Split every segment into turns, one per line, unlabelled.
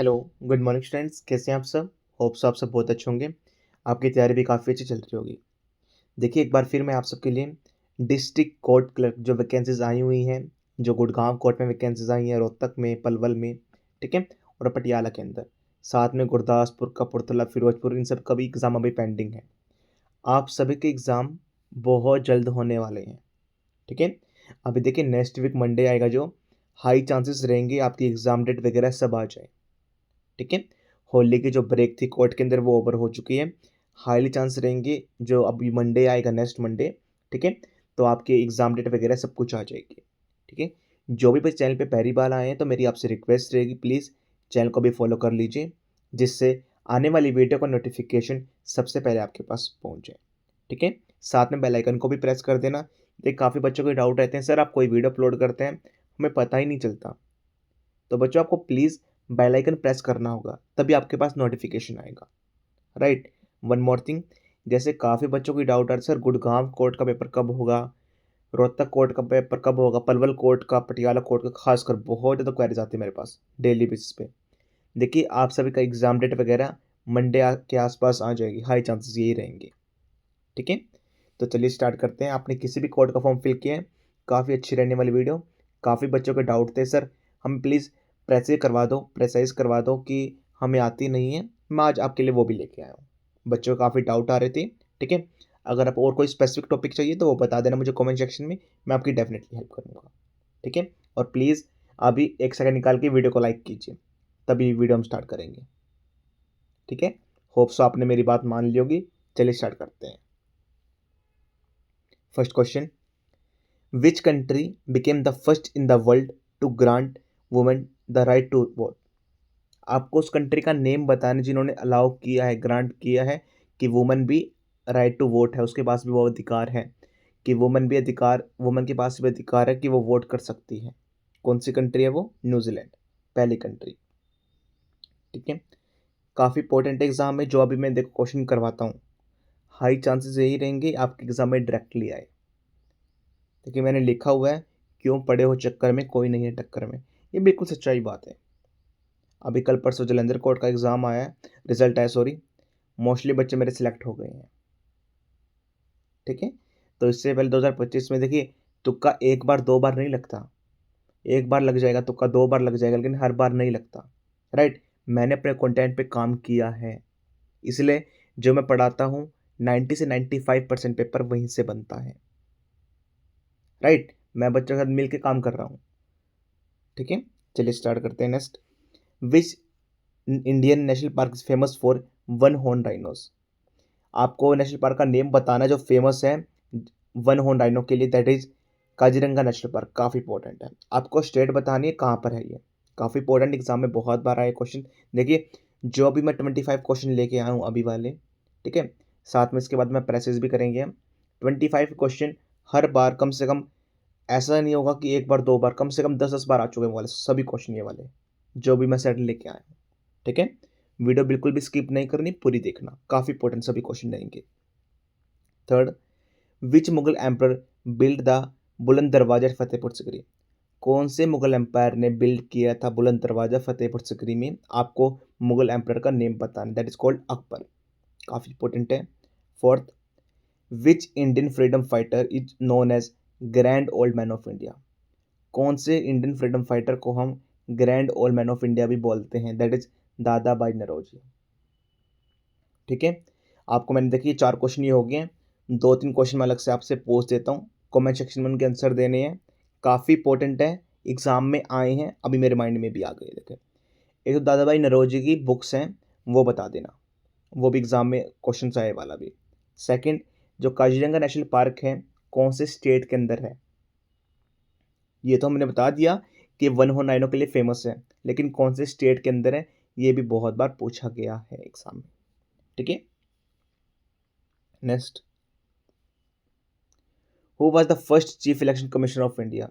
Hello, good morning students. कैसे हैं आप सब? होप्स आप सब बहुत अच्छे होंगे। आपकी तैयारी भी काफ़ी अच्छी चल रही होगी। देखिए, एक बार फिर मैं आप सबके लिए डिस्ट्रिक्ट कोर्ट क्लर्क जो वैकेंसीज आई हुई हैं, जो गुड़गांव कोर्ट में वैकेंसीज आई हैं, रोहतक में, पलवल में, ठीक है, और पटियाला के अंदर, साथ में गुरदासपुर, कपूरथला, फिरोजपुर, इन सब का भी एग्ज़ाम अभी पेंडिंग है। आप सभी के एग्ज़ाम बहुत जल्द होने वाले हैं, ठीक है। अभी देखिए, नेक्स्ट वीक मंडे आएगा, जो हाई चांसेस रहेंगे आपकी एग्ज़ाम डेट वगैरह सब आ जाए, ठीक है। होली की जो ब्रेक थी कोर्ट के अंदर वो ओवर हो चुकी है। हाईली चांस रहेंगे जो अभी मंडे आएगा, नेक्स्ट मंडे, ठीक है, तो आपके एग्ज़ाम डेट वगैरह सब कुछ आ जाएगी, ठीक है। जो भी चैनल पे पहली बार आए हैं तो मेरी आपसे रिक्वेस्ट रहेगी, प्लीज़ चैनल को भी फॉलो कर लीजिए, जिससे आने वाली वीडियो का नोटिफिकेशन सबसे पहले आपके पास पहुँच जाए, ठीक है। साथ में बेल आइकन को भी प्रेस कर देना। ये काफ़ी बच्चों के डाउट रहते हैं, सर आप कोई वीडियो अपलोड करते हैं हमें पता ही नहीं चलता। तो बच्चों, आपको प्लीज़ बेल आइकन प्रेस करना होगा, तभी आपके पास नोटिफिकेशन आएगा, राइट। वन मोर थिंग, जैसे काफ़ी बच्चों की डाउट है, सर गुड़गांव कोर्ट का पेपर कब होगा, रोहतक कोर्ट का पेपर कब होगा, पलवल कोर्ट का, पटियाला कोर्ट का, खासकर बहुत ज़्यादा क्वेरीज आती है मेरे पास डेली बेसिस पे। देखिए, आप सभी का एग्ज़ाम डेट वगैरह मंडे के आसपास आ जाएगी, हाई चांसेस यही रहेंगे, ठीक है। तो चलिए स्टार्ट करते हैं। आपने किसी भी कोर्ट का फॉर्म फिल किया है, काफ़ी अच्छी रहने वाली वीडियो। काफ़ी बच्चों के डाउट थे, सर हम प्लीज़ प्रेसाइज करवा दो कि हमें आती नहीं है। मैं आज आपके लिए वो भी लेके आया हूँ। बच्चों को काफ़ी डाउट आ रहे थे, ठीक है। अगर आप और कोई स्पेसिफिक टॉपिक चाहिए तो वो बता देना मुझे कमेंट सेक्शन में, मैं आपकी डेफिनेटली हेल्प करूँगा, ठीक है। और प्लीज़ अभी एक सेकंड निकाल के वीडियो को लाइक कीजिए, तभी वीडियो हम स्टार्ट करेंगे, ठीक है। होप सो आपने मेरी बात मान ली होगी। चलिए स्टार्ट करते हैं। First question, Which country became the first in the world to grant women the right to vote? आपको उस कंट्री का नेम बताना जिन्होंने अलाउ किया है, ग्रांट किया है कि वुमन भी राइट टू वोट है, उसके पास भी वो अधिकार है कि वुमन के पास भी अधिकार है कि वो वोट कर सकती है। कौन सी कंट्री है वो? न्यूजीलैंड, पहली कंट्री, ठीक है। काफ़ी इंपॉर्टेंट एग्जाम है, जो अभी मैं देखो क्वेश्चन करवाता हूँ, हाई चांसेस यही रहेंगे आपके एग्जाम में डायरेक्टली आए। देखिए, मैंने लिखा हुआ है, क्यों पड़े हो चक्कर में कोई नहीं है टक्कर में। ये बिल्कुल सच्चाई बात है। अभी कल परसों जलंधर कोर्ट का एग्ज़ाम आया है, रिजल्ट आया, सॉरी, मोस्टली बच्चे मेरे सिलेक्ट हो गए हैं, ठीक है। तो इससे पहले 2025 में देखिए, तुक्का एक बार दो बार नहीं लगता। एक बार लग जाएगा तुक्का, दो बार लग जाएगा, लेकिन हर बार नहीं लगता, राइट। मैंने अपने कंटेंट पे काम किया है, इसलिए जो मैं पढ़ाता हूँ 90 से 95% पेपर वहीं से बनता है, राइट। मैं बच्चों के साथ मिल के काम कर रहा हूँ, ठीक है। चलिए स्टार्ट करते हैं। Next, which Indian national park is famous for one horn rhinos? आपको नेशनल पार्क का नेम बताना जो फेमस है वन हॉर्न राइनो के लिए, that is Kaziranga national park. काफ़ी इंपॉर्टेंट है। आपको स्टेट बतानी है कहाँ पर है ये, काफ़ी इंपॉर्टेंट, एग्जाम में बहुत बार आए क्वेश्चन। देखिए, जो अभी मैं 25 क्वेश्चन लेके आया हूँ अभी वाले, ठीक है, साथ में इसके बाद में प्रेसेस भी करेंगे हम। 25 क्वेश्चन, हर बार कम से कम, ऐसा नहीं होगा कि एक बार दो बार, कम से कम 10-10 बार आ चुके हैं वाले सभी क्वेश्चन, ये वाले जो भी मैं सेट लेके आया हूँ, ठीक है। वीडियो बिल्कुल भी स्किप नहीं करनी, पूरी देखना, काफ़ी इंपॉर्टेंट सभी क्वेश्चन रहेंगे। Third, which Mughal emperor build the बुलंद दरवाजा फतेहपुर सिकरी? कौन से मुगल एम्पायर ने बिल्ड किया था बुलंद दरवाजा फतेहपुर सिकरी में? आपको मुगल एम्पायर का नेम बताना, दैट इज कॉल्ड अकबर। काफ़ी इंपॉर्टेंट है। Fourth, which Indian freedom fighter is known as grand old man of India? कौन से इंडियन फ्रीडम फाइटर को हम grand old man of India भी बोलते हैं? दैट इज दादा भाई नौरोजी, ठीक है। आपको मैंने देखिए 4 क्वेश्चन ये हो गए हैं, 2-3 क्वेश्चन मैं अलग से आपसे पूछ देता हूँ, कमेंट सेक्शन में उनके आंसर देने हैं। काफ़ी इंपॉर्टेंट है, एग्जाम में आए हैं, अभी मेरे माइंड में भी आ गए। देखें, एक तो दादा भाई नौरोजी की बुक्स हैं, वो बता देना, वो भी एग्जाम में क्वेश्चन आए वाला भी। सेकंड, जो काजीरंगा नेशनल पार्क है, कौन से स्टेट के अंदर है? ये तो हमने बता दिया कि वन हॉर्न राइनो के लिए फेमस है, लेकिन कौन से स्टेट के अंदर है ये भी बहुत बार पूछा गया है एग्जाम में, ठीक है। Next, who was the first chief election commissioner of India?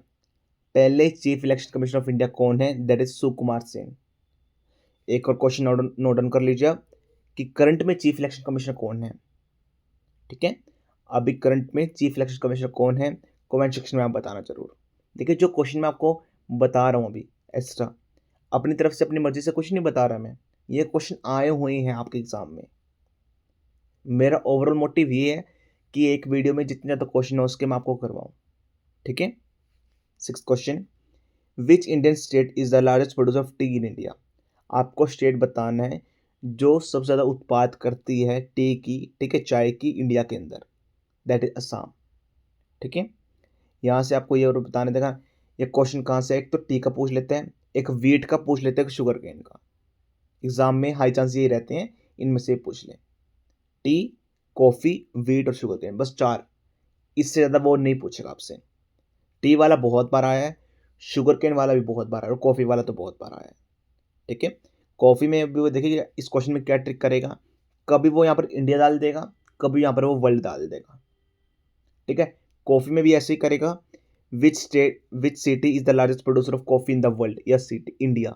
पहले chief election commissioner of India कौन है? That is Sukumar Sen. एक और क्वेश्चन नोट डाउन कर लीजिए आप, कि करंट में चीफ इलेक्शन कमिश्नर कौन है, ठीक है। अभी करंट में चीफ इलेक्शन कमिश्नर कौन है, कमेंट सेक्शन में आप बताना जरूर। देखिए, जो क्वेश्चन मैं आपको बता रहा हूँ अभी एक्स्ट्रा, अपनी तरफ से अपनी मर्जी से कुछ नहीं बता रहा मैं, ये क्वेश्चन आए हुए हैं आपके एग्जाम में। मेरा ओवरऑल मोटिव ये है कि एक वीडियो में जितने ज़्यादा क्वेश्चन हो उसके मैं आपको करवाऊँ। ठीक है। 6th question, which Indian state is the largest producer of T in India? आपको स्टेट बताना है जो सबसे ज़्यादा उत्पाद करती है टी की, ठीक है, चाय की इंडिया के अंदर, दैट इज असम। ठीक है। यहाँ से आपको ये और बताने देगा ये क्वेश्चन कहाँ से है, एक तो टी का पूछ लेते हैं, एक वीट का पूछ लेते हैं, एक शुगर केन का। एग्जाम में हाई चांस ये रहते हैं इनमें से पूछ लें, टी, कॉफ़ी, वीट और शुगर केन, बस 4, इससे ज़्यादा वो नहीं पूछेगा आपसे। टी वाला बहुत बार आया है, शुगर केन वाला भी बहुत बार आया है और कॉफ़ी वाला तो बहुत बार आया है। ठीक है। कॉफ़ी में भी वो देखिए इस क्वेश्चन में क्या ट्रिक करेगा, कभी वो यहाँ पर इंडिया डाल देगा, कभी यहाँ पर वो वर्ल्ड डाल देगा। ठीक है। कॉफ़ी में भी ऐसे ही करेगा, which city is the largest producer of coffee in the world, yes city India.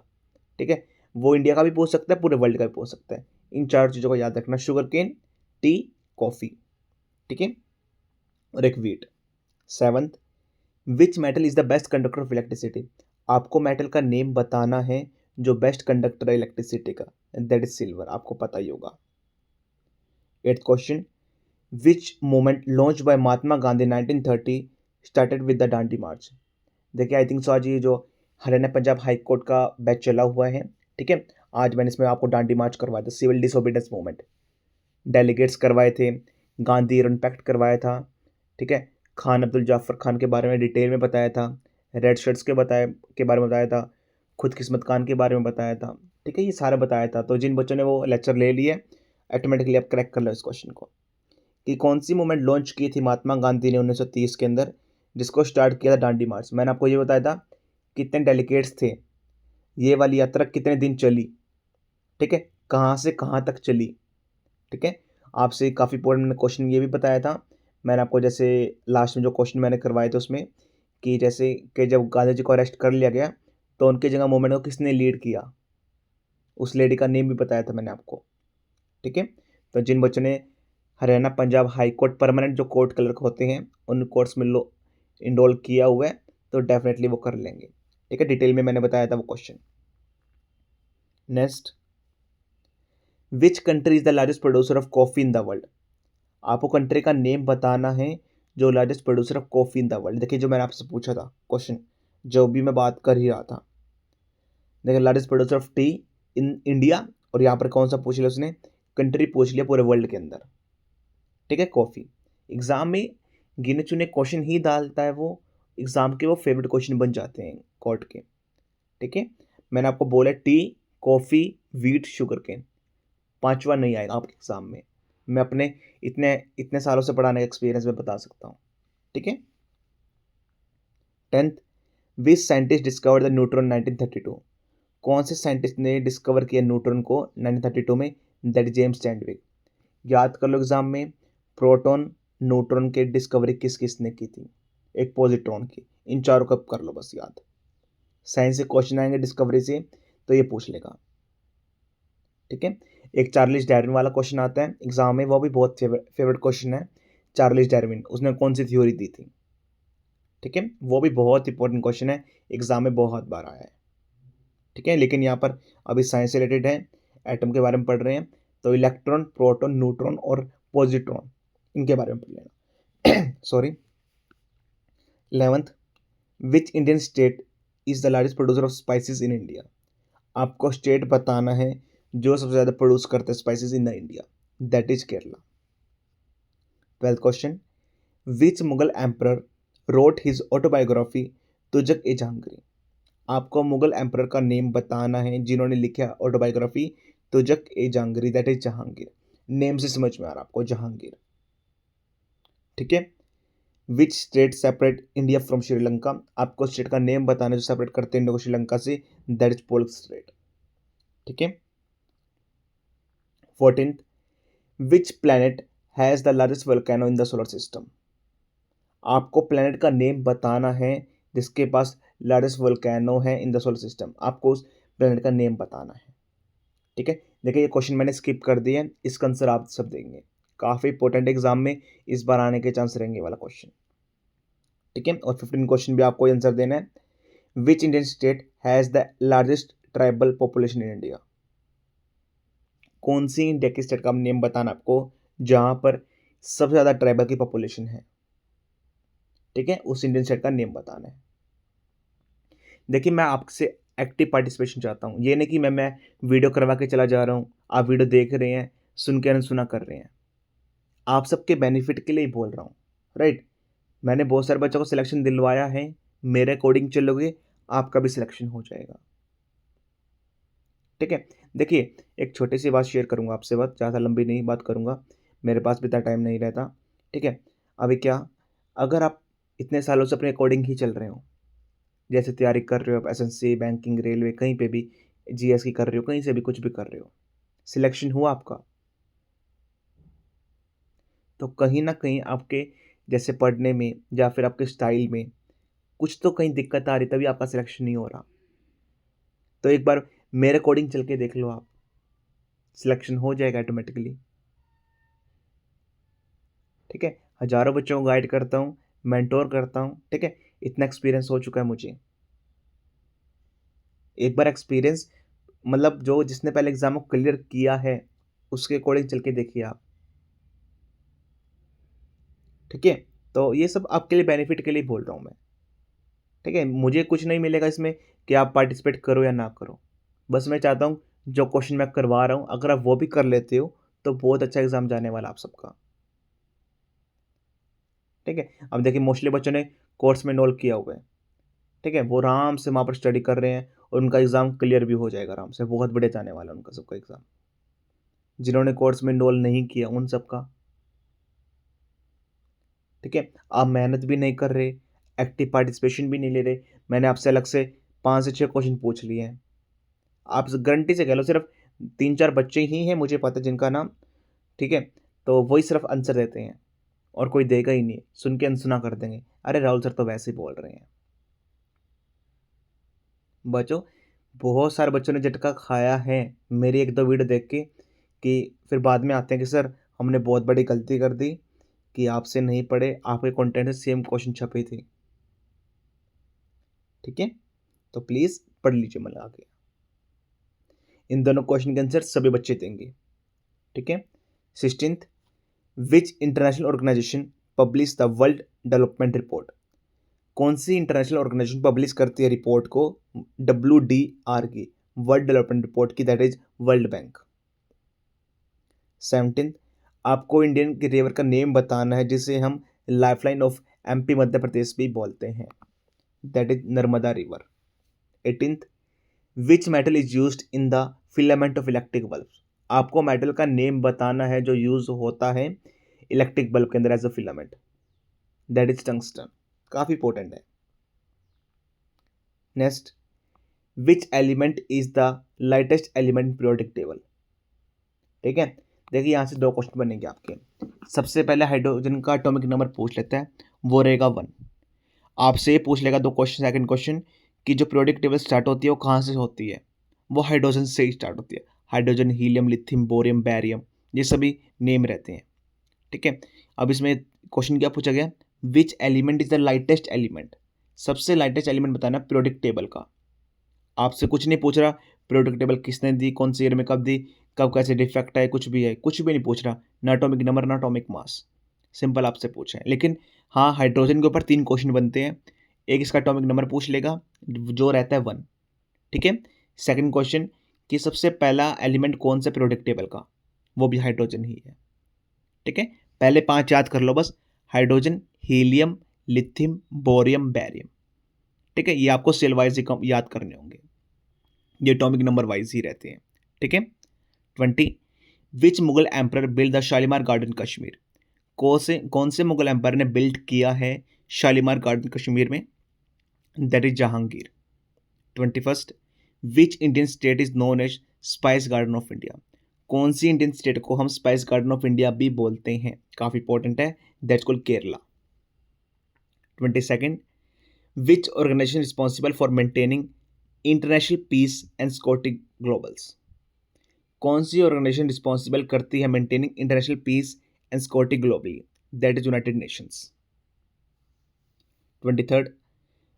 ठीक है। वो इंडिया का भी पूछ सकता है, पूरे वर्ल्ड का भी पूछ सकता है। इन 4 चीज़ों को याद रखना, शुगर केन, टी, कॉफ़ी। ठीक है। और एक वीट। 7th, which metal is the best conductor of electricity? आपको मेटल का नेम बताना है जो बेस्ट कंडक्टर है इलेक्ट्रिसिटी का, दैट इज सिल्वर, आपको पता ही होगा। 8th question, which movement launch by Mahatma Gandhi 1930 started with the Dandi march? देखिए आई थिंक सो आज ये जो हरियाणा पंजाब हाई कोर्ट का बैच चला हुआ है, ठीक है, आज मैंने इसमें आपको डांडी मार्च करवाया था, सिविल डिसोबीडियंस मूवमेंट, डेलीगेट्स करवाए थे, गांधी रन पैक्ट करवाया था। ठीक है। खान अब्दुल जाफ़र खान के बारे में डिटेल में बताया था, रेड शर्ट्स के बारे में बताया था, खुद किस्मत खान के बारे में बताया था। ठीक है, ये सारा बताया था। तो जिन बच्चों ने वो लेक्चर ले लिए, ऑटोमेटिकली आप क्रैक कर लो इस क्वेश्चन को, कि कौन सी मूवमेंट लॉन्च की थी महात्मा गांधी ने 1930 के अंदर, जिसको स्टार्ट किया था डांडी मार्च। मैंने आपको ये बताया था कितने डेलीगेट्स थे, ये वाली यात्रा कितने दिन चली, ठीक है, कहाँ से कहाँ तक चली। ठीक है। आपसे काफ़ी इंपॉर्टेंट क्वेश्चन ये भी बताया था मैंने आपको, जैसे लास्ट में जो क्वेश्चन मैंने करवाए थे उसमें, कि जैसे कि जब गांधी जी को अरेस्ट कर लिया गया तो उनकी जगह मूवमेंट को किसने लीड किया, उस लेडी का नेम भी बताया था मैंने आपको। ठीक है। तो जिन बच्चों ने Haryana Punjab high court permanent जो कोर्ट क्लर्क होते हैं उन कोर्स में लो इनरोल किया हुआ है तो डेफिनेटली वो कर लेंगे। ठीक है, डिटेल में मैंने बताया था वो question. Next, which country is the largest producer of coffee in the world? आपको कंट्री का नेम बताना है जो largest producer of coffee in the world. देखिए जो मैंने आपसे पूछा था क्वेश्चन, जो भी मैं बात कर ही रहा था, देखिए largest producer of T in India, और यहाँ पर कौन सा पूछ लिया उसने, कंट्री पूछ लिया पूरे वर्ल्ड के अंदर। ठीक है, कॉफ़ी। एग्ज़ाम में गिने चुने क्वेश्चन ही डालता है वो, एग्ज़ाम के वो फेवरेट क्वेश्चन बन जाते हैं कोर्ट के। ठीक है। मैंने आपको बोला tea, coffee, wheat, sugarcane, पांचवा नहीं आएगा आपके एग्ज़ाम में। मैं अपने इतने इतने सालों से पढ़ाने का एक्सपीरियंस में बता सकता हूँ। ठीक है। 10th, which scientist discover the neutron 1932? कौन से साइंटिस्ट ने डिस्कवर किया न्यूट्रॉन को 1932 में, दैट जेम्स चैडविक। याद कर लो एग्जाम में, प्रोटॉन न्यूट्रॉन की डिस्कवरी किस किसने की थी, एक पॉजिट्रॉन की। इन चारों का कर लो बस याद, साइंस से क्वेश्चन आएंगे डिस्कवरी से तो ये पूछ लेगा। ठीक है। एक चार्लिस डार्विन वाला क्वेश्चन आता है एग्जाम में, वो भी बहुत फेवरेट क्वेश्चन है। चार्लिस डार्विन उसने कौन सी थ्योरी दी थी? ठीक है, वो भी बहुत इंपॉर्टेंट क्वेश्चन है, एग्जाम में बहुत बार आया है। ठीक है, लेकिन यहाँ पर अभी साइंस से रिलेटेड है, एटम के बारे में पढ़ रहे हैं, तो इलेक्ट्रॉन, प्रोटॉन, न्यूट्रॉन और पॉजिट्रॉन इनके बारे में पढ़ लेना। Sorry. 11th, which Indian state is the largest producer of spices in India? आपको स्टेट बताना है जो सबसे ज़्यादा प्रोड्यूस करते हैं spices in the India, that is Kerala. 12th question, which Mughal emperor wrote his autobiography Tuzuk e Jahangir? आपको मुगल एम्परर का नेम बताना है जिन्होंने लिखा autobiography Tuzuk e Jahangir, that is Jahangir. Name से समझ में आ रहा आपको, जहांगीर। ठीक है। Which state separate India from Sri Lanka? आपको स्टेट का नेम बताना है जो सेपरेट करते हैं इंडिया को श्रीलंका से, दैट इज पोल्क स्टेट। ठीक है। 14th, which planet has the largest volcano in the solar system? आपको प्लैनेट का नेम बताना है जिसके पास लार्जेस्ट वोल्केनो है इन द सोलर सिस्टम, आपको उस प्लैनेट का नेम बताना है। ठीक है। देखिए ये क्वेश्चन मैंने स्किप कर दिया है, इसका आंसर आप सब देंगे, काफ़ी इंपॉर्टेंट एग्जाम में इस बार आने के चांस रहेंगे वाला क्वेश्चन। ठीक है। और 15 क्वेश्चन भी आपको आंसर देना है। विच Indian state has the largest tribal population in India? कौन सी इंडिया की स्टेट का नेम बताना आपको जहां पर सबसे ज़्यादा ट्राइबल की पॉपुलेशन है? ठीक है, उस इंडियन स्टेट का नेम बताना है। देखिए, मैं आपसे एक्टिव पार्टिसिपेशन चाहता हूँ। ये नहीं कि मैं वीडियो करवा के चला जा रहा हूँ, आप वीडियो देख रहे हैं, सुन के अनसुना कर रहे हैं। आप सबके बेनिफिट के लिए ही बोल रहा हूँ, राइट? मैंने बहुत सारे बच्चों को सिलेक्शन दिलवाया है, मेरे अकॉर्डिंग चलोगे आपका भी सिलेक्शन हो जाएगा। ठीक है? देखिए, एक छोटी सी बात शेयर करूँगा आपसे, बात ज़्यादा लंबी नहीं बात करूँगा, मेरे पास भी इतना टाइम नहीं रहता। ठीक है? अभी क्या, अगर आप इतने सालों से अपने अकॉर्डिंग ही चल रहे हो, जैसे तैयारी कर रहे हो आप एसएससी, बैंकिंग, रेलवे, कहीं पे भी जीएस की कर रहे हो, कहीं से भी कुछ भी कर रहे हो, सिलेक्शन हुआ आपका, तो कहीं न कहीं आपके जैसे पढ़ने में या फिर आपके स्टाइल में कुछ तो कहीं दिक्कत आ रही, तभी आपका सिलेक्शन नहीं हो रहा। तो एक बार मेरे अकॉर्डिंग चल के देख लो आप, सिलेक्शन हो जाएगा ऑटोमेटिकली। ठीक है? हज़ारों बच्चों को गाइड करता हूँ, मेंटोर करता हूँ, ठीक है? इतना एक्सपीरियंस हो चुका है मुझे। एक बार एक्सपीरियंस मतलब जो जिसने पहले एग्ज़ाम को क्लियर किया है, उसके अकॉर्डिंग चल के देखिए आप। ठीक है? तो ये सब आपके लिए बेनिफिट के लिए बोल रहा हूँ मैं। ठीक है? मुझे कुछ नहीं मिलेगा इसमें कि आप पार्टिसिपेट करो या ना करो। बस मैं चाहता हूँ जो क्वेश्चन मैं करवा रहा हूँ, अगर आप वो भी कर लेते हो, तो बहुत अच्छा एग्ज़ाम जाने वाला आप सबका। ठीक है? अब देखिए, मोस्टली बच्चों ने कोर्स में एनरोल किया हुआ है। ठीक है? वो आराम से वहाँ पर स्टडी कर रहे हैं और उनका एग्ज़ाम क्लियर भी हो जाएगा आराम से, बहुत बढ़िया जाने वाला है उनका सबका एग्ज़ाम। जिन्होंने कोर्स में एनरोल नहीं किया उन सबका। ठीक है? आप मेहनत भी नहीं कर रहे, एक्टिव पार्टिसिपेशन भी नहीं ले रहे, मैंने आपसे अलग से 5 से 6 क्वेश्चन पूछ लिए हैं। आप गारंटी से कह लो सिर्फ़ 3-4 बच्चे ही हैं मुझे पता है जिनका नाम, ठीक है? तो वही सिर्फ़ आंसर देते हैं और कोई देगा ही नहीं, सुन के अनसुना कर देंगे। अरे राहुल सर तो वैसे ही बोल रहे हैं। बच्चों, बहुत सारे बच्चों ने झटका खाया है मेरी 1-2 वीडियो देख के, कि फिर बाद में आते हैं कि सर हमने बहुत बड़ी गलती कर दी कि आपसे नहीं पढ़े, आपके कंटेंट से सेम क्वेश्चन छपे थे। ठीक है? तो प्लीज़ पढ़ लीजिए मन लगा के। इन दोनों क्वेश्चन के आंसर सभी बच्चे देंगे। ठीक है? 16th, which international organisation publish the world development report? कौन सी इंटरनेशनल ऑर्गेनाइजेशन पब्लिश करती है रिपोर्ट को, WDR की, वर्ल्ड डेवलपमेंट रिपोर्ट की, that is world bank. 17th, आपको इंडियन की रिवर का नेम बताना है जिसे हम lifeline of MP Madhya Pradesh भी बोलते हैं, that is Narmada river. 18th, which metal is used in the filament of electric bulb? आपको मेटल का नेम बताना है जो यूज होता है इलेक्ट्रिक बल्ब के अंदर as a filament, that is tungsten. काफी इंपॉर्टेंट है। Next, which element is the lightest element periodic table? ठीक है? देखिए, यहाँ से 2 क्वेश्चन बनेंगे आपके। सबसे पहले हाइड्रोजन का एटॉमिक नंबर पूछ लेता है, वो रहेगा 1। आपसे ये पूछ लेगा 2 क्वेश्चन, सेकंड क्वेश्चन, कि जो पीरियोडिक टेबल स्टार्ट होती है वो कहाँ से होती है? वो हाइड्रोजन से ही स्टार्ट होती है। Hydrogen, helium, lithium, bohrium, barium, ये सभी नेम रहते हैं। ठीक है? अब इसमें क्वेश्चन क्या पूछा गया, विच element is the lightest element? सबसे लाइटेस्ट एलिमेंट बताना पीरियोडिक टेबल का। आपसे कुछ नहीं पूछ रहा पीरियोडिक टेबल किसने दी, कौन से ईयर में कब दी, कब कैसे डिफेक्ट है, कुछ भी है, कुछ भी नहीं पूछ रहा, ना एटॉमिक नंबर ना एटॉमिक मास, सिंपल आपसे पूछे। लेकिन हाँ, हाइड्रोजन के ऊपर 3 क्वेश्चन बनते हैं। एक इसका एटॉमिक नंबर पूछ लेगा जो रहता है 1। ठीक है? सेकंड क्वेश्चन, कि सबसे पहला एलिमेंट कौन सा पीरियोडिक टेबल का, वो भी हाइड्रोजन ही है। ठीक है? पहले 5 याद कर लो बस, hydrogen, helium, lithium, bohrium, barium. ठीक है? ये आपको सेल वाइज याद करने होंगे, ये एटॉमिक नंबर वाइज ही रहते हैं। ठीक है? 20, which Mughal emperor build the Shalimar garden Kashmir? कौन से मुगल एम्पायर ने बिल्ड किया है शालीमार गार्डन कश्मीर में? That is Jahangir. 21st, which Indian state is known as spice garden of India? कौन सी इंडियन स्टेट को हम स्पाइस गार्डन ऑफ इंडिया भी बोलते हैं? काफी इंपॉर्टेंट है, that's called Kerala. 22nd, which organization responsible for maintaining international peace and security globals? कौन सी ऑर्गेनाइजेशन रिस्पॉन्सिबल करती है maintaining international peace and security globally? That is United Nations. 23rd,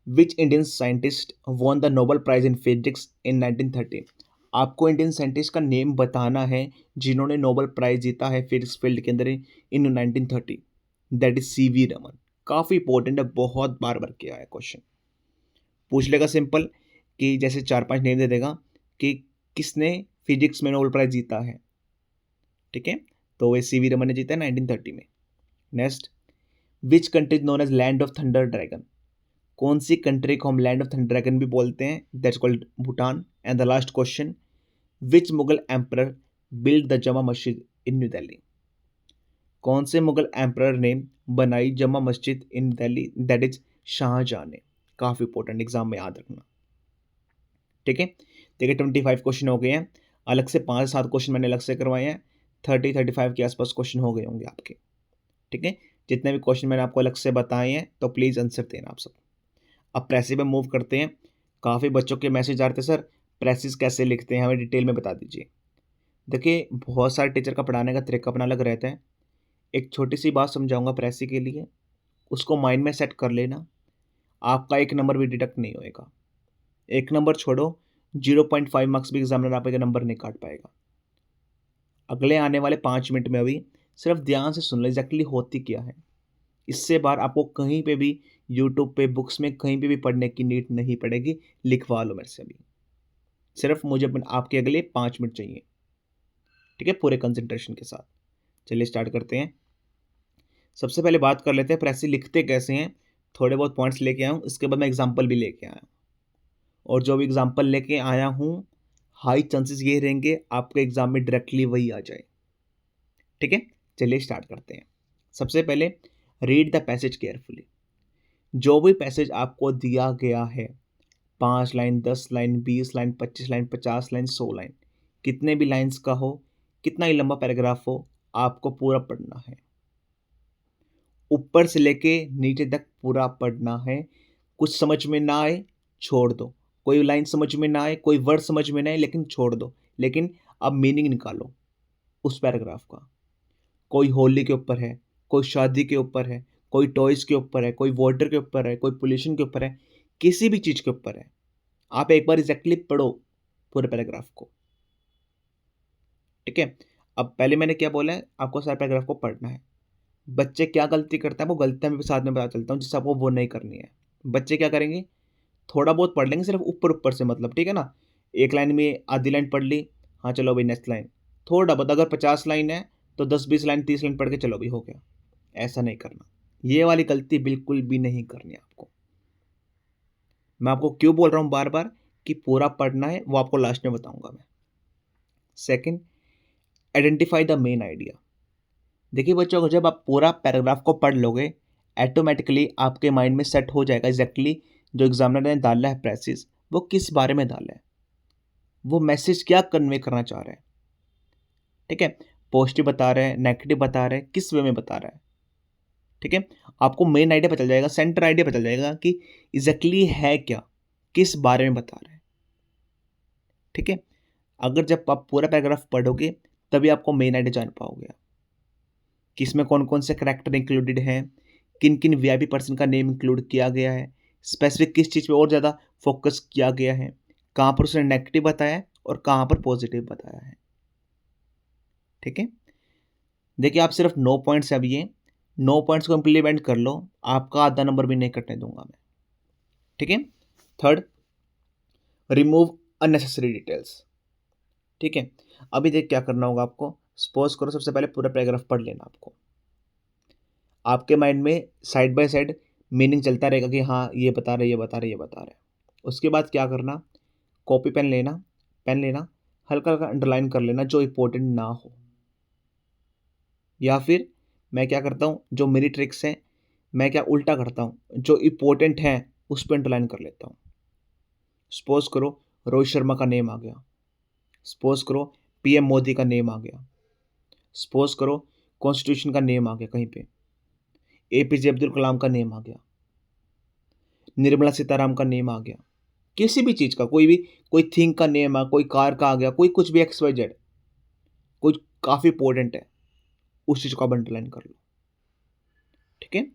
which Indian scientist won the Nobel prize in physics in 1913? आपको Indian scientist का name बताना है जिन्होंने Nobel prize जीता है फिजिक्स फील्ड के अंदर इन 1930। That is CV Raman. काफ़ी इंपॉर्टेंट है, बहुत बार बार किया है क्वेश्चन। पूछ लेगा सिंपल कि जैसे 4-5 नेम दे देगा कि किसने फिजिक्स में नोबेल प्राइज जीता है, ठीक है। तो वे सीवी रमन ने जीता है 1930 में। Next, which country is known as land of thunder dragon? कौन सी कंट्री को हम लैंड ऑफ थंडर ड्रैगन भी बोलते हैं? That's called Bhutan. And the last question, which Mughal emperor build the जमा मस्जिद इन न्यू दिल्ली? कौन से मुगल एम्परर ने बनाई जमा मस्जिद इन दिल्ली? दैट इज शाहजहां ने। काफ़ी इंपॉर्टेंट, एग्जाम में याद रखना, ठीक है। देखिए 25 क्वेश्चन हो गए हैं, अलग से 5-7 क्वेश्चन मैंने अलग से करवाए हैं। 30-35 के आसपास क्वेश्चन हो गए होंगे आपके, ठीक है। जितने भी क्वेश्चन मैंने आपको अलग से बताए हैं तो प्लीज़ आंसर देना आप सब। अब प्रेसिस पे मूव करते हैं। काफ़ी बच्चों के मैसेज आ रहे थे, सर प्रेसिस कैसे लिखते हैं, हमें डिटेल में बता दीजिए। देखिए बहुत सारे टीचर का पढ़ाने का तरीका अपना अलग रहता है। एक छोटी सी बात समझाऊंगा प्रेसिस के लिए, उसको माइंड में सेट कर लेना, आपका 1 नंबर भी डिडक्ट नहीं होएगा। 1 नंबर छोड़ो, 0.5 मार्क्स भी एग्जामिनर आपका नंबर नहीं काट पाएगा। अगले आने वाले 5 मिनट में अभी सिर्फ ध्यान से सुन लो एग्जैक्टली होती क्या है। इससे बार आपको कहीं पे भी यूट्यूब पे, बुक्स में कहीं पे भी पढ़ने की नीड नहीं पड़ेगी। लिखवा लो मेरे से अभी, सिर्फ मुझे आपके अगले 5 मिनट चाहिए, ठीक है, पूरे कंसंट्रेशन के साथ। चलिए स्टार्ट करते हैं। सबसे पहले बात कर लेते हैं प्रेसिस लिखते कैसे हैं। थोड़े बहुत पॉइंट्स लेके आया हूँ, इसके बाद मैं एग्जाम्पल भी लेके आया हूँ, और जो भी एग्जाम्पल लेके आया हूँ हाई चांसेस ये रहेंगे आपके एग्जाम में डायरेक्टली वही आ जाए, ठीक है। चलिए स्टार्ट करते हैं। सबसे पहले रीड द पैसेज केयरफुली। जो भी पैसेज आपको दिया गया है, 5 line, 10 line, 20 line, 25 line, 50 line, 100 line, कितने भी लाइंस का हो, कितना ही लंबा पैराग्राफ हो, आपको पूरा पढ़ना है। ऊपर से लेके नीचे तक पूरा पढ़ना है। कुछ समझ में ना आए छोड़ दो, कोई लाइन समझ में ना आए, कोई वर्ड समझ में ना आए, लेकिन छोड़ दो। लेकिन अब मीनिंग निकालो उस पैराग्राफ का। कोई होली के ऊपर है, कोई शादी के ऊपर है, कोई टॉयज के ऊपर है, कोई वाटर के ऊपर है, कोई पोल्यूशन के ऊपर है, किसी भी चीज़ के ऊपर है। आप एक बार एग्जैक्टली पढ़ो पूरे पैराग्राफ को, ठीक है। अब पहले मैंने क्या बोला है, आपको सारे पैराग्राफ को पढ़ना है। बच्चे क्या गलती करते हैं वो गलतियां मैं भी साथ में बता चलता हूँ, जिससे आपको वो नहीं करनी है। बच्चे क्या करेंगे, थोड़ा बहुत पढ़ लेंगे सिर्फ ऊपर ऊपर से, मतलब ठीक है ना, एक लाइन में आधी लाइन पढ़ ली, हाँ चलो भाई नेक्स्ट लाइन। थोड़ा बहुत, अगर 50 लाइन है तो 10-20 लाइन, 30 लाइन पढ़ के चलो भाई हो गया। ऐसा नहीं करना, ये वाली गलती बिल्कुल भी नहीं करनी आपको। मैं आपको क्यों बोल रहा हूँ बार बार कि पूरा पढ़ना है, वो आपको लास्ट में बताऊंगा मैं। Second, identify the main idea. देखिए बच्चों को, जब आप पूरा पैराग्राफ को पढ़ लोगे ऑटोमेटिकली आपके माइंड में सेट हो जाएगा एग्जैक्टली जो एग्जामिनर ने डाला है प्रेसिस, वो किस बारे में डाला है, वो मैसेज क्या कन्वे करना चाह रहा है, ठीक है। पॉजिटिव बता रहे हैं, नेगेटिव बता रहे हैं, किस वे में बता रहा है, ठीक है। आपको मेन आइडिया पता चल जाएगा, सेंटर आइडिया पता चल जाएगा कि एग्जैक्टली है क्या, किस बारे में बता रहे हैं, ठीक है। अगर जब आप पूरा पैराग्राफ पढ़ोगे तभी आपको मेन आइडिया जान पाओगे कि इसमें कौन कौन से करेक्टर इंक्लूडेड हैं, किन किन वीआईपी पर्सन का नेम इंक्लूड किया गया है, स्पेसिफिक किस चीज़ पे और ज़्यादा फोकस किया गया है, कहाँ पर उसने नेगेटिव बताया है और कहाँ पर पॉजिटिव बताया है, ठीक है। देखिए आप सिर्फ 9 पॉइंट्स है, अब ये 9 पॉइंट्स को इम्प्लीमेंट कर लो, आपका आधा नंबर भी नहीं कटने दूंगा मैं, ठीक है। थर्ड, रिमूव अननेसेसरी डिटेल्स, ठीक है। अभी देख क्या करना होगा आपको, सपोज करो सबसे पहले पूरा पैराग्राफ पढ़ लेना आपको, आपके माइंड में साइड बाय साइड मीनिंग चलता रहेगा कि हाँ ये बता रहे, ये बता रहे, ये बता रहे। उसके बाद क्या करना, कॉपी पेन लेना, हल्का हल्का अंडरलाइन कर लेना जो इंपॉर्टेंट ना हो, या फिर मैं क्या करता हूँ, जो मेरी ट्रिक्स हैं, मैं क्या उल्टा करता हूँ, जो इंपॉर्टेंट है उस पर अंडरलाइन कर लेता हूँ। सपोज करो रोहित शर्मा का नेम आ गया, सपोज करो पीएम मोदी का नेम आ गया, सपोज करो कॉन्स्टिट्यूशन का नेम आ गया, कहीं पे एपीजे अब्दुल कलाम का नेम आ गया, निर्मला सीताराम का नेम आ गया, किसी भी चीज़ का, कोई भी, कोई थिंग का नेम आ, कोई कार का आ गया, कोई कुछ भी XYZ, कोई काफ़ी इंपॉर्टेंट है, उस चीज़ को आप अंडरलाइन कर लो, ठीक है।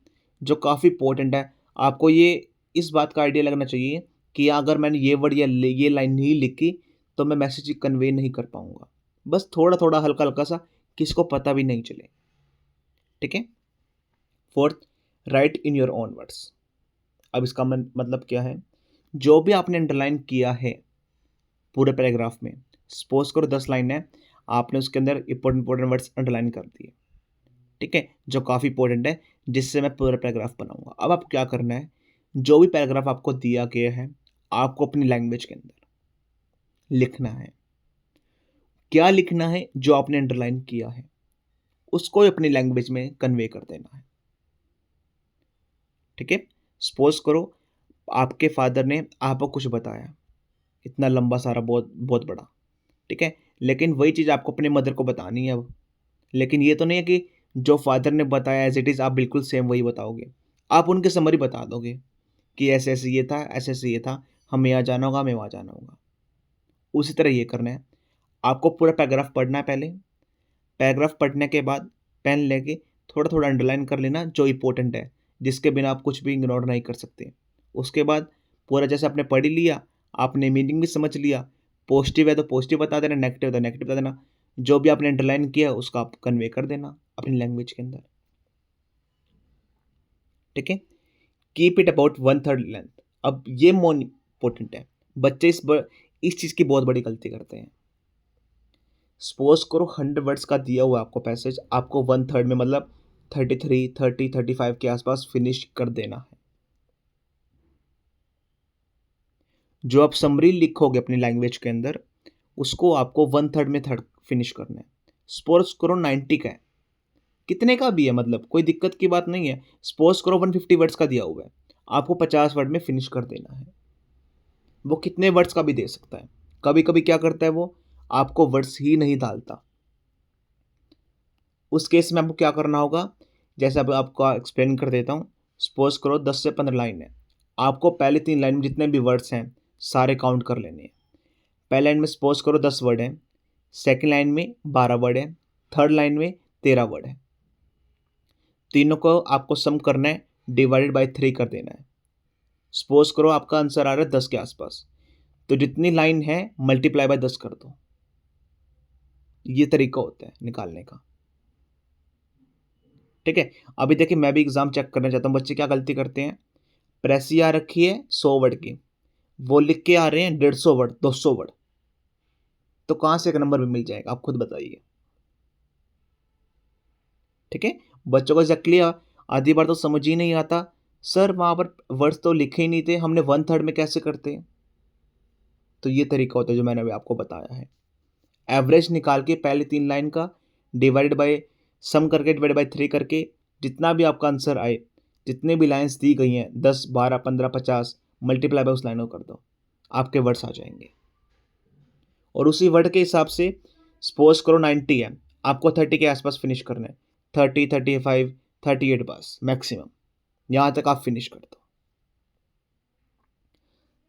जो काफ़ी इंपॉर्टेंट है, आपको ये इस बात का आइडिया लगना चाहिए कि अगर मैंने ये वर्ड या ये लाइन नहीं लिखी तो मैं मैसेज कन्वे नहीं कर पाऊंगा। बस थोड़ा थोड़ा हल्का हल्का सा, किसी को पता भी नहीं चले। ठीक है। Fourth, right in your own words. अब इसका मतलब क्या है, जो भी आपने अंडरलाइन किया है पूरे पैराग्राफ में, सपोज करो 10 लाइन है, आपने उसके अंदर इंपॉर्टेंट वर्ड्स अंडरलाइन कर दिए, ठीक है, जो काफ़ी इंपॉर्टेंट है, जिससे मैं पूरा पैराग्राफ बनाऊंगा। अब आप क्या करना है, जो भी पैराग्राफ आपको दिया गया है, आपको अपनी लैंग्वेज के अंदर लिखना है। क्या लिखना है, जो आपने अंडरलाइन किया है उसको अपनी लैंग्वेज में कन्वे कर देना है। ठीक है। सपोज करो आपके फादर ने आपको कुछ बताया, इतना लंबा सारा, बहुत बहुत बड़ा, ठीक है, लेकिन वही चीज़ आपको अपने मदर को बतानी है अब। लेकिन ये तो नहीं है कि जो फादर ने बताया एज इट इज़ आप बिल्कुल सेम वही बताओगे। आप उनके समरी बता दोगे कि ऐसे ऐसे ये था, ऐसे ऐसे ये था, हमें यहाँ जाना होगा, हमें वहाँ जाना होगा। उसी तरह ये करना है। आपको पूरा पैराग्राफ पढ़ना है पहले। पैराग्राफ पढ़ने के बाद पेन लेके थोड़ा थोड़ा अंडरलाइन कर लेना जो इंपॉर्टेंट है, जिसके बिना आप कुछ भी इग्नोर नहीं कर सकते। उसके बाद पूरा जैसे आपने पढ़ ही लिया, आपने मीनिंग भी समझ लिया, पॉजिटिव है तो पॉजिटिव बता देना, नेगेटिव है तो नेगेटिव बता देना। जो भी आपने अंडरलाइन किया उसका आप कन्वे कर देना अपनी लैंग्वेज के अंदर। ठीक है। Keep it about 1/3 length. अब ये मोर इंपॉर्टेंट है, बच्चे इस चीज़ की बहुत बड़ी गलती करते हैं। सपोज करो 100 वर्ड्स का दिया हुआ है आपको पैसेज, आपको 1/3 में मतलब 33, 30, 35 के आसपास फिनिश कर देना है। जो आप समरी लिखोगे अपनी लैंग्वेज के अंदर, उसको आपको 1/3 में थर्ड फिनिश करना है। सपोज करो 90 का है, कितने का भी है, मतलब कोई दिक्कत की बात नहीं है। सपोज करो 150 वर्ड्स का दिया हुआ है, आपको 50 वर्ड में फिनिश कर देना है। वो कितने वर्ड्स का भी दे सकता है। कभी कभी क्या करता है वो, आपको वर्ड्स ही नहीं डालता। उस केस में आपको क्या करना होगा, जैसे अब आपको एक्सप्लेन कर देता हूँ। सपोज करो 10 से 15 लाइन है, आपको पहले 3 लाइन में जितने भी वर्ड्स हैं सारे काउंट कर लेने हैं। पहले लाइन में सपोज करो 10 वर्ड है, सेकेंड लाइन में 12 वर्ड है, थर्ड लाइन में 13 वर्ड है। तीनों को आपको सम करना है, डिवाइडेड बाई 3 कर देना है। सपोज करो आपका आंसर आ रहा है 10 के आसपास, तो जितनी लाइन है मल्टीप्लाई बाय 10 कर दो। ये तरीका होता है निकालने का। ठीक है। अभी देखिए मैं भी एग्जाम चेक करना चाहता हूँ, बच्चे क्या गलती करते हैं, प्रेसी आ रखी है 100 वर्ड की, वो लिख के आ रहे हैं 150 वर्ड, 200 वर्ड, तो कहाँ से एक नंबर भी मिल जाएगा, आप खुद बताइए। ठीक है। बच्चों को एग्जैक्टली आधी बार तो समझ ही नहीं आता, सर वहाँ पर वर्ड्स तो लिखे ही नहीं थे, हमने 1/3 में कैसे करते हैं। तो ये तरीका होता है जो मैंने अभी आपको बताया है। एवरेज निकाल के पहले 3 लाइन का डिवाइडेड बाय सम करके, डिवाइड बाय 3 करके, जितना भी आपका आंसर आए, जितने भी लाइन्स दी गई हैं 10, 12, 15, 50, मल्टीप्लाई बाय उस लाइन को कर दो, आपके वर्ड्स आ जाएंगे। और उसी वर्ड के हिसाब से सपोज करो 90 है, आपको 30 के आसपास फिनिश करना है। 30, 35, 38 बस मैक्सिमम, यहाँ तक आप फिनिश कर दो।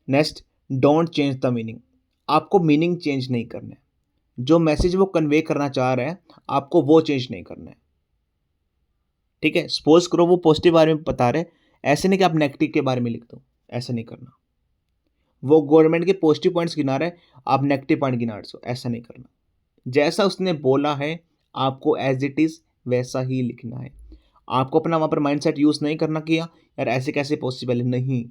Next, don't change the meaning. आपको मीनिंग चेंज नहीं करना है, जो मैसेज वो कन्वे करना चाह रहा है आपको वो चेंज नहीं करना है। ठीक है। सपोज करो वो पॉजिटिव बारे में बता रहे, ऐसे नहीं कि आप नेगेटिव के बारे में लिख दो, ऐसा नहीं करना। वो गवर्नमेंट के पॉजिटिव पॉइंट्स गिना रहे, आप नेगेटिव पॉइंट गिना रहे हो, ऐसा नहीं करना। जैसा उसने बोला है आपको एज इट इज़ वैसा ही लिखना है। आपको अपना वहाँ पर माइंडसेट यूज़ नहीं करना किया यार ऐसे कैसे पॉसिबल है, नहीं।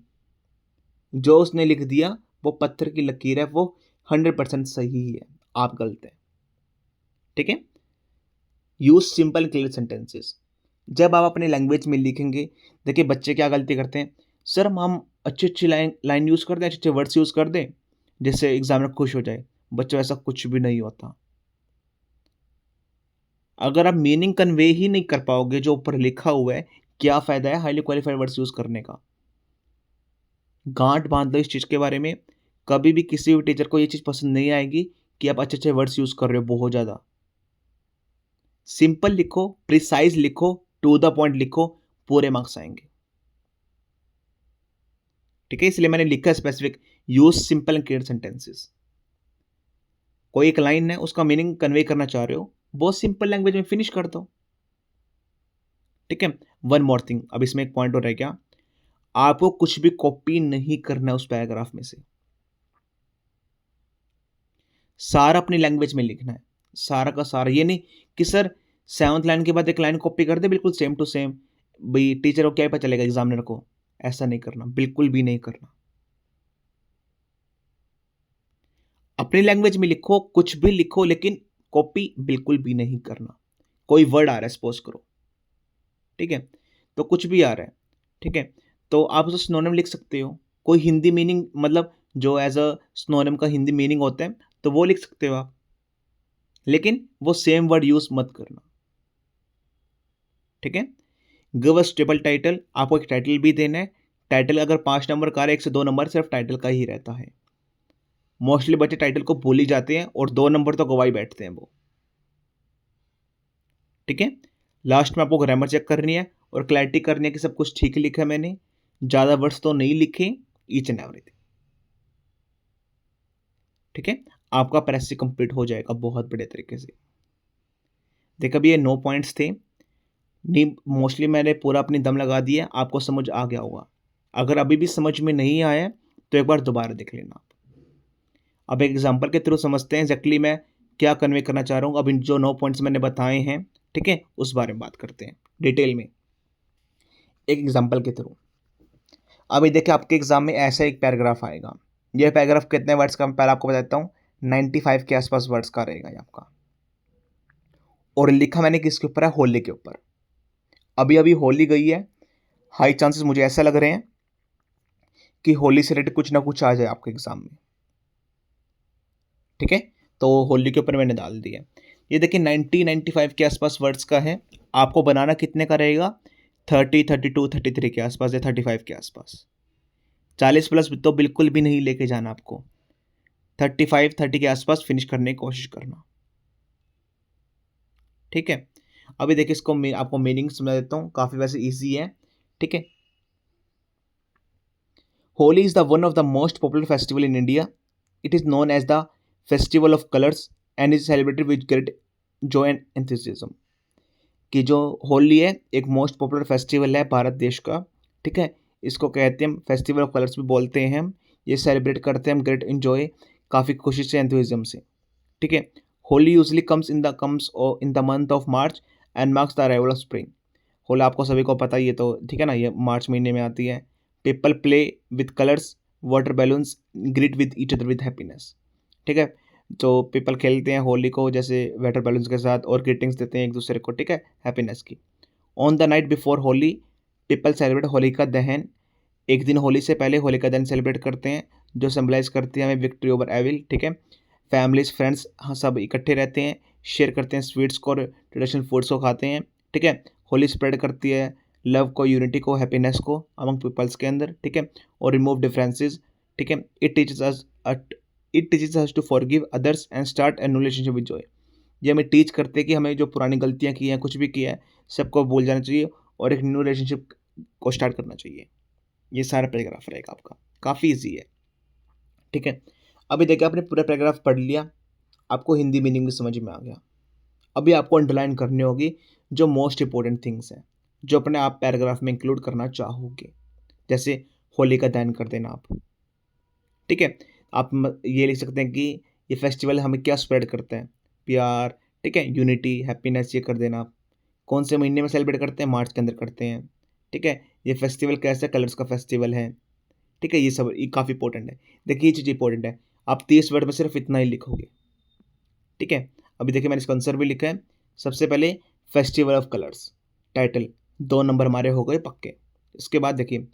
जो उसने लिख दिया वो पत्थर की लकीर है, वो 100% सही ही है, आप गलत हैं। ठीक है। Use simple clear sentences. जब आप अपने लैंग्वेज में लिखेंगे, देखिए बच्चे क्या गलती करते हैं, सर हम अच्छी अच्छी लाइन यूज़ कर दें, अच्छे अच्छे वर्ड्स यूज़ कर दें जिससे एग्जामिनर खुश हो जाए। बच्चों ऐसा कुछ भी नहीं होता। अगर आप मीनिंग कन्वे ही नहीं कर पाओगे जो ऊपर लिखा हुआ है, क्या फ़ायदा है हाईली क्वालिफाइड वर्ड्स यूज़ करने का। गांठ बांध लो इस चीज़ के बारे में। कभी भी किसी भी टीचर को ये चीज़ पसंद नहीं आएगी कि आप अच्छे अच्छे वर्ड्स यूज़ कर रहे हो बहुत ज़्यादा। सिंपल लिखो, प्रिसाइज लिखो, टू द पॉइंट लिखो, पूरे मार्क्स आएंगे। ठीक है। इसलिए मैंने लिखा specific, use simple and clear sentences. कोई एक लाइन है उसका मीनिंग कन्वे करना चाह रहे हो, बहुत सिंपल लैंग्वेज में फिनिश कर दो। ठीक है। वन मोर थिंग, अब इसमें एक पॉइंट और रह गया, आपको कुछ भी कॉपी नहीं करना है उस पैराग्राफ में से, सारा अपनी लैंग्वेज में लिखना है, सारा का सारा। ये नहीं कि सर 7th लाइन के बाद एक लाइन कॉपी कर दे बिल्कुल सेम टू सेम, भाई टीचर को क्या ही पता चलेगा एग्जामिनर को। ऐसा नहीं करना, बिल्कुल भी नहीं करना। अपनी लैंग्वेज में लिखो, कुछ भी लिखो, लेकिन कॉपी बिल्कुल भी नहीं करना। कोई वर्ड आ रहा है सपोज करो, ठीक है, तो कुछ भी आ रहा है, ठीक है, तो आप उसे सिनोनिम लिख सकते हो। कोई हिंदी मीनिंग, मतलब जो एज अ सिनोनिम का हिंदी मीनिंग होता है, तो वो लिख सकते हो आप, लेकिन वो सेम वर्ड यूज मत करना, ठीक है। गिव अ स्टेबल टाइटल, आपको एक टाइटल भी देना है। टाइटल अगर 5 नंबर का है, 1 से 2 नंबर सिर्फ टाइटल का ही रहता है। मोस्टली बच्चे टाइटल को भूल ही जाते हैं और 2 नंबर तो गवाही बैठते हैं वो, ठीक है। लास्ट में आपको ग्रामर चेक करनी है और क्लैरिटी करनी है कि सब कुछ ठीक लिखा है मैंने, ज़्यादा वर्ड्स तो नहीं लिखे, ईच एंड एवरीथिंग, ठीक है। आपका प्रेस कंप्लीट हो जाएगा बहुत बड़े तरीके से। देखो अभी ये 9 पॉइंट्स थे, नहीं मोस्टली मैंने पूरा अपनी दम लगा दिया, आपको समझ आ गया होगा। अगर अभी भी समझ में नहीं आया तो एक बार दोबारा देख लेना आप। अब एक एग्जांपल के थ्रू समझते हैं एग्जैक्टली मैं क्या कन्वे करना चाह रहा हूँ। अब इन जो 9 पॉइंट्स मैंने बताए हैं, ठीक है, उस बारे में बात करते हैं डिटेल में एक एग्जांपल के थ्रू। अभी देखिए आपके एग्जाम में ऐसा एक पैराग्राफ आएगा। यह पैराग्राफ कितने वर्ड्स का, पहले आपको बताता हूँ, 95 के आसपास वर्ड्स का रहेगा ये आपका। और लिखा मैंने किसके ऊपर है, होली के ऊपर। अभी अभी होली गई है, हाई चांसेस मुझे ऐसा लग रहे हैं कि होली से रिलेटेड कुछ ना कुछ आ जाए आपके एग्जाम में, ठीक है। तो होली के ऊपर मैंने डाल दिया। ये देखिए 95 के आसपास वर्ड्स का है। आपको बनाना कितने का रहेगा, 30, 32, 33 के आसपास या 35 के आसपास। 40 प्लस तो बिल्कुल भी नहीं लेके जाना आपको, 35, 30 के आसपास फिनिश करने की कोशिश करना, ठीक है। अभी देखिए इसको मैं आपको मीनिंग समझा देता हूँ, काफ़ी वैसे ईजी है, ठीक है। Holi is the one of the most popular festival in India. It is known as the festival of colours and is celebrated with great joy and enthusiasm. कि जो होली है एक मोस्ट पॉपुलर फेस्टिवल है भारत देश का, ठीक है। इसको कहते हैं हम फेस्टिवल ऑफ कलर्स भी बोलते हैं हम। ये सेलिब्रेट करते हैं हम ग्रेट इन्जॉय, काफ़ी खुशी से, एंथुसिज्म से, ठीक है। Holi usually comes in the month of March and marks the arrival of spring. Holi आपको सभी को पता ही है, तो ठीक है ना, ये मार्च महीने में आती है। People play with colours, water balloons, greet with each other with happiness, ठीक है। तो पीपल खेलते हैं होली को जैसे वाटर बैलून्स के साथ और ग्रीटिंग्स देते हैं एक दूसरे को, ठीक है, हैप्पीनेस की। On the night before Holi people celebrate Holika दहन। एक दिन होली से पहले होलिका दहन सेलिब्रेट करते हैं, जो सिम्बलाइज करती है हमें विक्ट्री ओवर एविल, ठीक है। फैमिलीज फ्रेंड्स हाँ सब इकट्ठे रहते हैं, शेयर करते हैं स्वीट्स को और ट्रेडिशनल फूड्स को खाते हैं, ठीक है। होली स्प्रेड करती है लव को, यूनिटी को, हैप्पीनेस को अमंग पीपल्स के अंदर, ठीक है, और रिमूव डिफरेंसेस, ठीक है। It teaches us to forgive others and start a new relationship with joy. ये हमें टीच करते हैं कि हमें जो पुरानी गलतियाँ की हैं, कुछ भी किया है, सबको भूल जाना चाहिए और एक न्यू रिलेशनशिप को स्टार्ट करना चाहिए। ये सारा पैराग्राफ रहेगा आपका, काफ़ी ईजी है, ठीक है। अभी देखिए आपने पूरा पैराग्राफ पढ़ लिया, आपको हिंदी मीनिंग भी समझ में आ गया। अभी आपको अंडरलाइन करनी होगी जो मोस्ट इंपॉर्टेंट थिंग्स हैं, जो अपने आप पैराग्राफ में इंक्लूड करना चाहोगे। जैसे होली का दान कर देना आप, ठीक है। आप ये लिख सकते हैं कि ये फेस्टिवल हमें क्या स्प्रेड करता है, प्यार, ठीक है, यूनिटी, हैप्पीनेस, ये कर देना आप। कौन से महीने में सेलिब्रेट करते हैं, मार्च के अंदर करते हैं, ठीक है। ये फेस्टिवल कैसे, कलर्स का फेस्टिवल है, ठीक है। ये सब ये काफ़ी इंपॉर्टेंट है। देखिए ये चीज़ इंपॉर्टेंट है, आप 30 वर्ड में सिर्फ इतना ही लिखोगे, ठीक है। अभी देखिए मैंने इसका आंसर भी लिखा है। सबसे पहले festival of colours, title 2 number हमारे हो गए पक्के। इसके बाद देखिए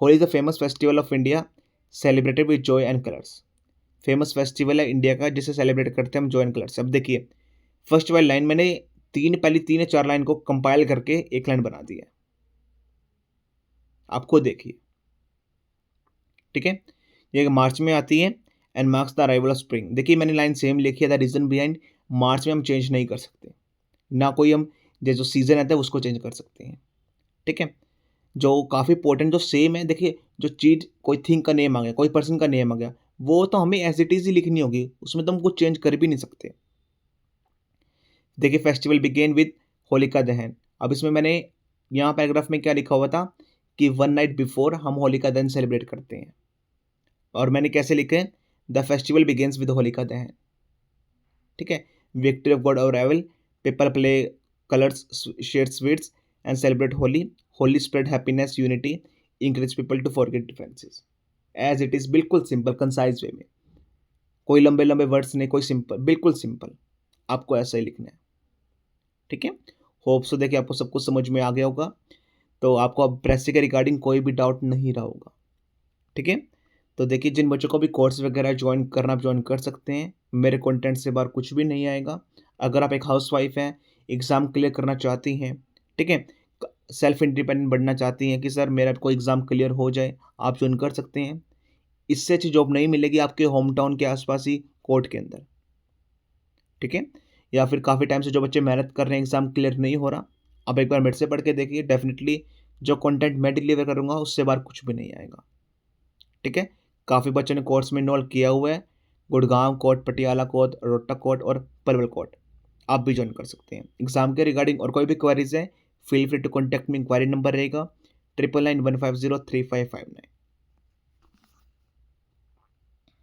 Holi is the famous festival of India celebrated with Joy and colours. Famous festival है इंडिया का जिसे सेलिब्रेट करते हैं हम जॉय एंड कलर्स। अब देखिए फर्स्ट वाली लाइन मैंने पहली 3 या 4 लाइन को कंपाइल करके एक लाइन बना दी है, आपको देखिए, ठीक है। ये मार्च में आती है and marks the arrival of spring. देखिए मैंने लाइन सेम लिखी है, द रीजन बिहाइंड, मार्च में हम चेंज नहीं कर सकते, ना कोई हम जो सीजन आता है उसको चेंज कर सकते हैं, ठीक है। जो काफ़ी इंपॉर्टेंट जो सेम है, देखिए जो चीज़ कोई थिंग का नेम आ गया, कोई पर्सन का नेम आ गया, वो तो हमें एज इट इज़ ही लिखनी होगी, उसमें तो हम कुछ चेंज कर भी नहीं सकते। देखिए फेस्टिवल बिगेन विद होलिका दहन। अब इसमें मैंने यहाँ पैराग्राफ में क्या लिखा हुआ था कि 1 नाइट बिफोर हम होलिका दहन सेलिब्रेट करते हैं। और मैंने कैसे लिखे हैं, the festival begins with Holika Dahan. ठीक है, विक्ट्री ऑफ गॉड और evil, people play colours, share sweets and celebrate Holi, Holi spread happiness unity, encourage people to forget differences. As it is, बिल्कुल सिंपल कंसाइज वे में, कोई लंबे लंबे वर्ड्स नहीं, कोई सिंपल, बिल्कुल सिंपल, आपको ऐसा ही लिखना है। ठीक है, होप सो देखिए आपको सब कुछ समझ में आ गया होगा, तो आपको अब प्रेसी के रिगार्डिंग कोई भी डाउट नहीं रहा होगा। ठीक है, तो देखिए जिन बच्चों को भी कोर्स वगैरह ज्वाइन करना, आप ज्वाइन कर सकते हैं, मेरे कंटेंट से बाहर कुछ भी नहीं आएगा। अगर आप एक हाउसवाइफ हैं, एग्ज़ाम क्लियर करना चाहती हैं, ठीक है, सेल्फ इंडिपेंडेंट बनना चाहती हैं कि सर मेरा कोई एग्ज़ाम क्लियर हो जाए, आप ज्वाइन कर सकते हैं। इससे अच्छी जॉब नहीं मिलेगी आपके होम टाउन के आसपास ही कोर्ट के अंदर। ठीक है, या फिर काफ़ी टाइम से जो बच्चे मेहनत कर रहे हैं, एग्ज़ाम क्लियर नहीं हो रहा, आप एक बार मेरे से पढ़ के देखिए, डेफिनेटली जो कंटेंट मैं डिलीवर करूँगा उससे बाहर कुछ भी नहीं आएगा। ठीक है, काफ़ी बच्चों ने कोर्स में इन्वॉल्व किया हुआ है, Gurgaon court, Patiala court, Rohtak court और पलवल कोर्ट, आप भी ज्वाइन कर सकते हैं। एग्जाम के रिगार्डिंग और कोई भी क्वेरीज है, feel free to contact me. Inquiry number रहेगा 9991503559।